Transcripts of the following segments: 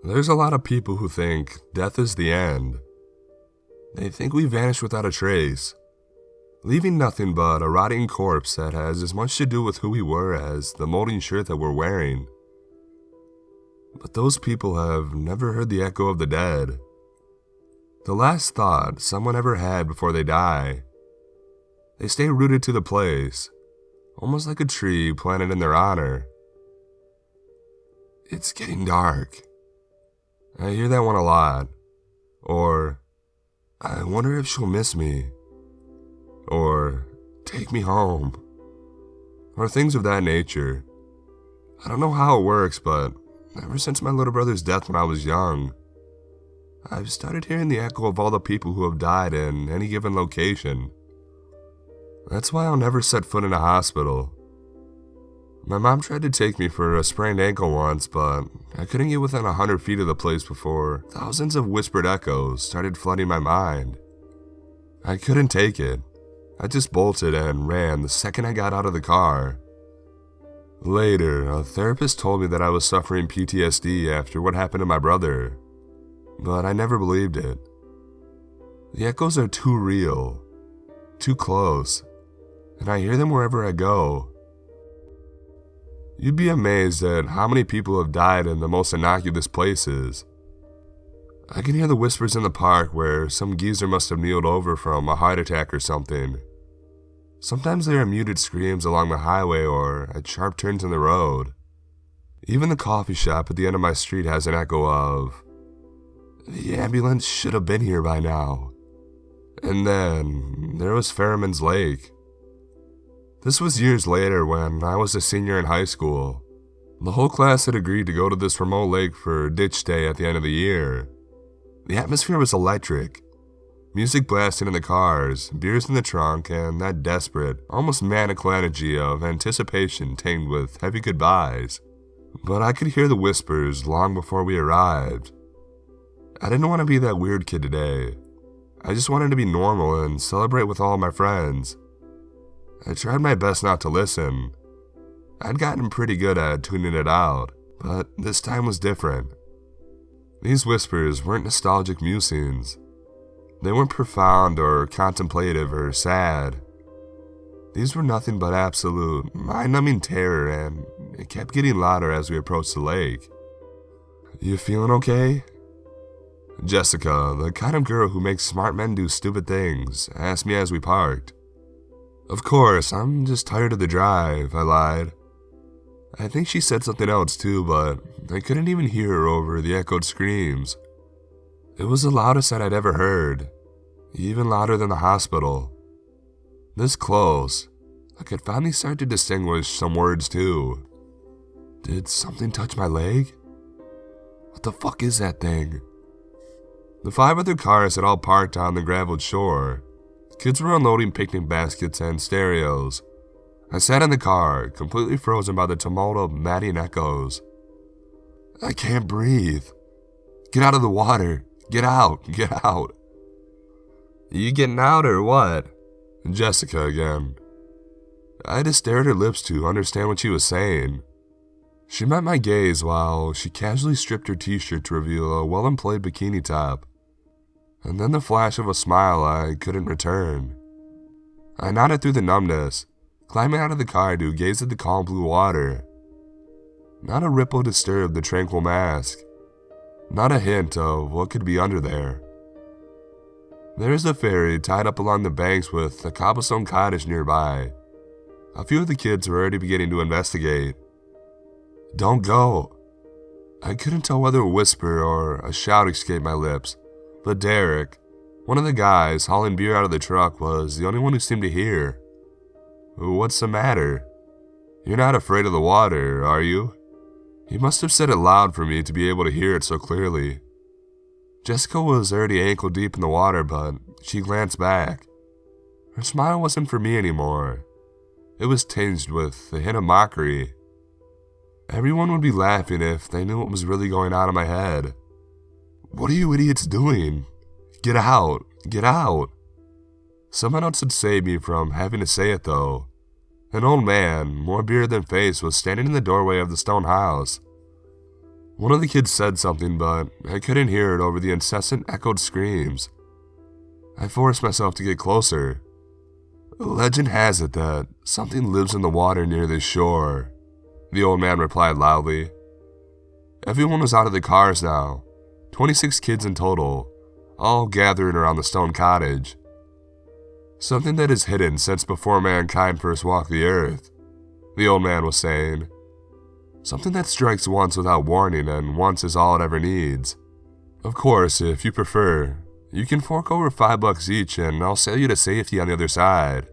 There's a lot of people who think death is the end. They think we vanish without a trace, leaving nothing but a rotting corpse that has as much to do with who we were as the molding shirt that we're wearing. But those people have never heard the echo of the dead. The last thought someone ever had before they die. They stay rooted to the place, almost like a tree planted in their honor. It's getting dark. I hear that one a lot. Or, I wonder if she'll miss me. Or, take me home. Or things of that nature. I don't know how it works, but ever since my little brother's death when I was young, I've started hearing the echo of all the people who have died in any given location. That's why I'll never set foot in a hospital. My mom tried to take me for a sprained ankle once, but I couldn't get within 100 feet of the place before thousands of whispered echoes started flooding my mind. I couldn't take it. I just bolted and ran the second I got out of the car. Later, a therapist told me that I was suffering PTSD after what happened to my brother, but I never believed it. The echoes are too real, too close, and I hear them wherever I go. You'd be amazed at how many people have died in the most innocuous places. I can hear the whispers in the park where some geezer must have kneeled over from a heart attack or something. Sometimes there are muted screams along the highway or at sharp turns in the road. Even the coffee shop at the end of my street has an echo of, "The ambulance should have been here by now." And then there was Ferriman's Lake. This was years later when I was a senior in high school. The whole class had agreed to go to this remote lake for ditch day at the end of the year. The atmosphere was electric. Music blasting in the cars, beers in the trunk, and that desperate, almost maniacal energy of anticipation tinged with heavy goodbyes. But I could hear the whispers long before we arrived. I didn't want to be that weird kid today. I just wanted to be normal and celebrate with all my friends. I tried my best not to listen. I'd gotten pretty good at tuning it out, but this time was different. These whispers weren't nostalgic musings. They weren't profound or contemplative or sad. These were nothing but absolute, mind-numbing terror, and it kept getting louder as we approached the lake. "You feeling okay?" Jessica, the kind of girl who makes smart men do stupid things, asked me as we parked. "Of course, I'm just tired of the drive," I lied. I think she said something else too, but I couldn't even hear her over the echoed screams. It was the loudest that I'd ever heard, even louder than the hospital. This close, I could finally start to distinguish some words too. Did something touch my leg? What the fuck is that thing? The 5 other cars had all parked on the graveled shore. Kids were unloading picnic baskets and stereos. I sat in the car, completely frozen by the tumult of maddening echoes. I can't breathe. Get out of the water. Get out. Get out. You getting out or what? Jessica again. I had to stare at her lips to understand what she was saying. She met my gaze while she casually stripped her t-shirt to reveal a well-employed bikini top. And then the flash of a smile I couldn't return. I nodded through the numbness, climbing out of the car to gaze at the calm blue water. Not a ripple disturbed the tranquil mask. Not a hint of what could be under there. There is a ferry tied up along the banks with a cobblestone cottage nearby. A few of the kids were already beginning to investigate. Don't go. I couldn't tell whether a whisper or a shout escaped my lips. But Derek, one of the guys hauling beer out of the truck, was the only one who seemed to hear. What's the matter? You're not afraid of the water, are you? He must have said it loud for me to be able to hear it so clearly. Jessica was already ankle deep in the water, but she glanced back. Her smile wasn't for me anymore. It was tinged with a hint of mockery. Everyone would be laughing if they knew what was really going on in my head. What are you idiots doing? Get out! Get out! Someone else had saved me from having to say it though. An old man, more beard than face, was standing in the doorway of the stone house. One of the kids said something, but I couldn't hear it over the incessant echoed screams. I forced myself to get closer. Legend has it that something lives in the water near this shore, the old man replied loudly. Everyone was out of the cars now, 26 kids in total, all gathering around the stone cottage. Something that is hidden since before mankind first walked the earth, the old man was saying. Something that strikes once without warning, and once is all it ever needs. Of course, if you prefer, you can fork over $5 each and I'll sail you to safety on the other side.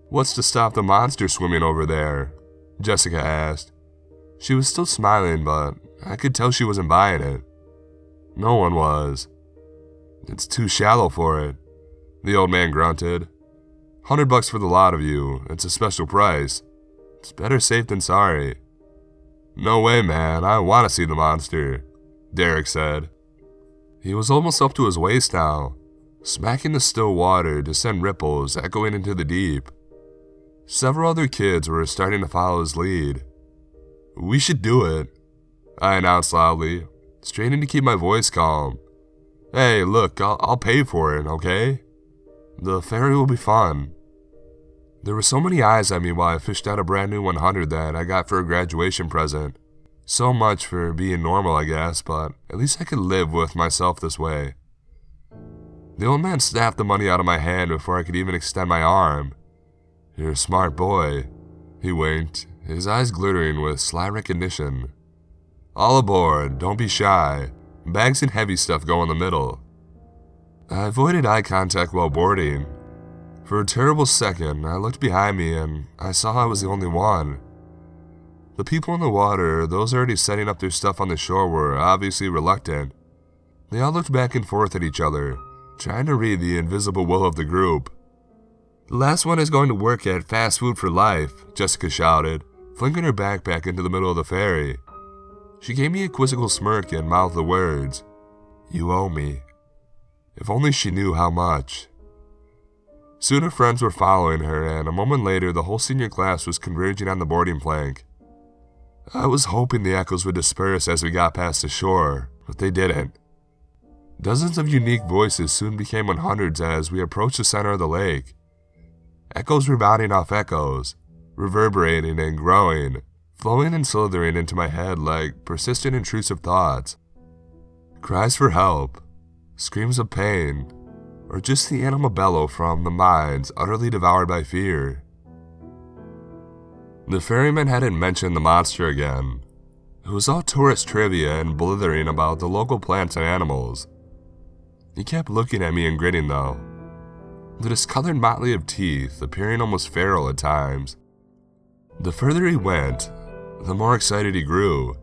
What's to stop the monster swimming over there? Jessica asked. She was still smiling, but I could tell she wasn't buying it. No one was. It's too shallow for it, the old man grunted. $100 for the lot of you, it's a special price. It's better safe than sorry. No way, man, I want to see the monster, Derek said. He was almost up to his waist now, smacking the still water to send ripples echoing into the deep. Several other kids were starting to follow his lead. We should do it, I announced loudly, straining to keep my voice calm. Hey, look, I'll pay for it, okay? The ferry will be fun. There were so many eyes at me while I fished out a brand new 100 that I got for a graduation present. So much for being normal, I guess, but at least I could live with myself this way. The old man snapped the money out of my hand before I could even extend my arm. You're a smart boy, he winked, his eyes glittering with sly recognition. All aboard, don't be shy. Bags and heavy stuff go in the middle. I avoided eye contact while boarding. For a terrible second, I looked behind me and I saw I was the only one. The people in the water, those already setting up their stuff on the shore, were obviously reluctant. They all looked back and forth at each other, trying to read the invisible will of the group. The last one is going to work at fast food for life, Jessica shouted, flinging her backpack into the middle of the ferry. She gave me a quizzical smirk and mouthed the words, You owe me. If only she knew how much. Soon her friends were following her, and a moment later the whole senior class was converging on the boarding plank. I was hoping the echoes would disperse as we got past the shore, but they didn't. Dozens of unique voices soon became 100s as we approached the center of the lake. Echoes rebounding off echoes, reverberating and growing, flowing and slithering into my head like persistent intrusive thoughts. Cries for help, screams of pain, or just the animal bellow from the minds utterly devoured by fear. The ferryman hadn't mentioned the monster again. It was all tourist trivia and blithering about the local plants and animals. He kept looking at me and grinning though, the discolored motley of teeth appearing almost feral at times. The further he went, the more excited he grew,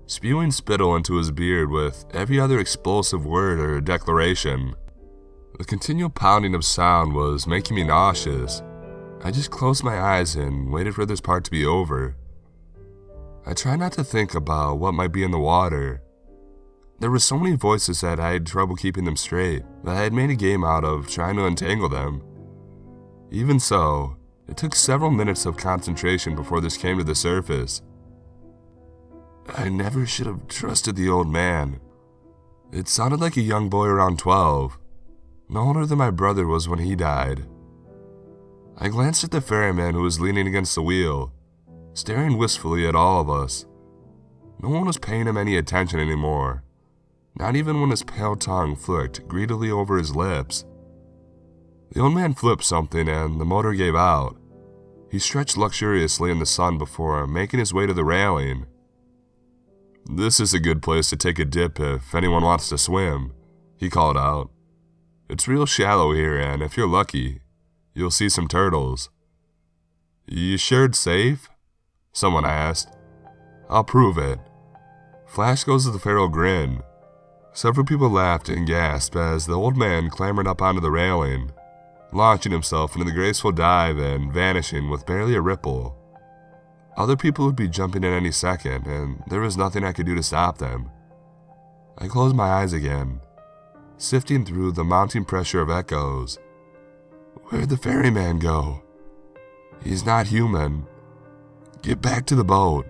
spewing spittle into his beard with every other explosive word or declaration. The continual pounding of sound was making me nauseous. I just closed my eyes and waited for this part to be over. I tried not to think about what might be in the water. There were so many voices that I had trouble keeping them straight, that I had made a game out of trying to untangle them. Even so, it took several minutes of concentration before this came to the surface. I never should have trusted the old man. It sounded like a young boy around 12. No older than my brother was when he died. I glanced at the ferryman who was leaning against the wheel, staring wistfully at all of us. No one was paying him any attention anymore, not even when his pale tongue flicked greedily over his lips. The old man flipped something and the motor gave out. He stretched luxuriously in the sun before making his way to the railing. This is a good place to take a dip if anyone wants to swim, he called out. It's real shallow here, and if you're lucky, you'll see some turtles. You sure it's safe? Someone asked. I'll prove it. Flash goes to the feral grin. Several people laughed and gasped as the old man clambered up onto the railing, launching himself into the graceful dive and vanishing with barely a ripple. Other people would be jumping in any second, and there was nothing I could do to stop them. I closed my eyes again, sifting through the mounting pressure of echoes. Where'd the ferryman go? He's not human. Get back to the boat.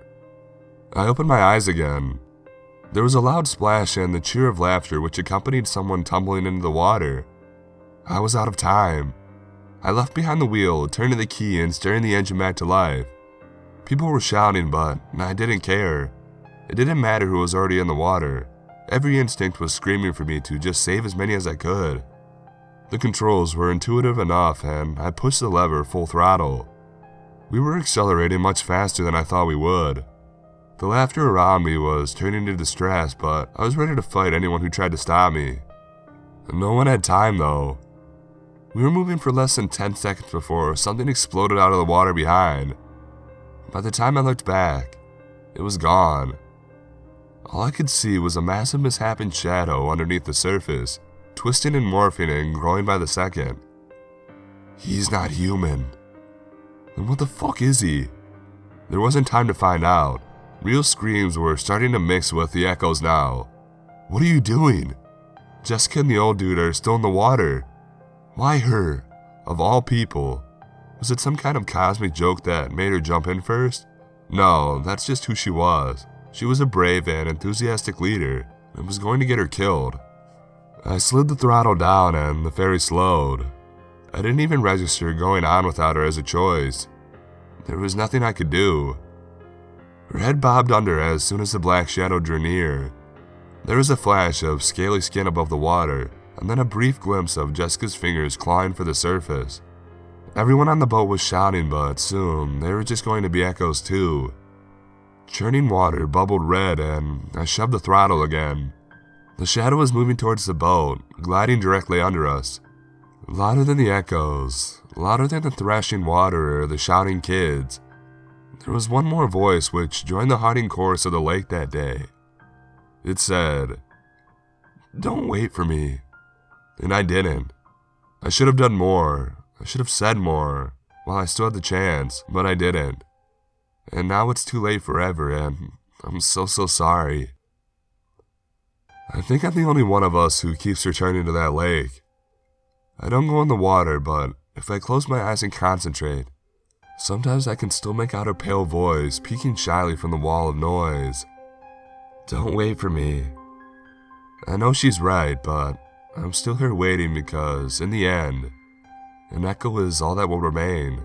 I opened my eyes again, There was a loud splash and the cheer of laughter which accompanied someone tumbling into the water. I was out of time. I left behind the wheel, turning the key and stirring the engine back to life. People were shouting, but I didn't care. It didn't matter who was already in the water. Every instinct was screaming for me to just save as many as I could. The controls were intuitive enough and I pushed the lever full throttle. We were accelerating much faster than I thought we would. The laughter around me was turning to distress, but I was ready to fight anyone who tried to stop me. No one had time though. We were moving for less than 10 seconds before something exploded out of the water behind. By the time I looked back, it was gone. All I could see was a massive misshapen shadow underneath the surface, twisting and morphing and growing by the second. He's not human. Then what the fuck is he? There wasn't time to find out. Real screams were starting to mix with the echoes now. What are you doing? Jessica and the old dude are still in the water. Why her? Of all people. Was it some kind of cosmic joke that made her jump in first? No, that's just who she was. She was a brave and enthusiastic leader, and was going to get her killed. I slid the throttle down and the ferry slowed. I didn't even register going on without her as a choice. There was nothing I could do. Her head bobbed under as soon as the black shadow drew near. There was a flash of scaly skin above the water, and then a brief glimpse of Jessica's fingers clawing for the surface. Everyone on the boat was shouting, but soon they were just going to be echoes too. Churning water bubbled red, and I shoved the throttle again. The shadow was moving towards the boat, gliding directly under us. Louder than the echoes, louder than the thrashing water or the shouting kids. There was one more voice which joined the haunting chorus of the lake that day. It said, "Don't wait for me." And I didn't. I should have done more. I should have said more while I still had the chance, but I didn't. And now it's too late forever, and I'm so sorry. I think I'm the only one of us who keeps returning to that lake. I don't go in the water, but if I close my eyes and concentrate, sometimes I can still make out her pale voice peeking shyly from the wall of noise. Don't wait for me. I know she's right, but I'm still here waiting because, in the end, an echo is all that will remain.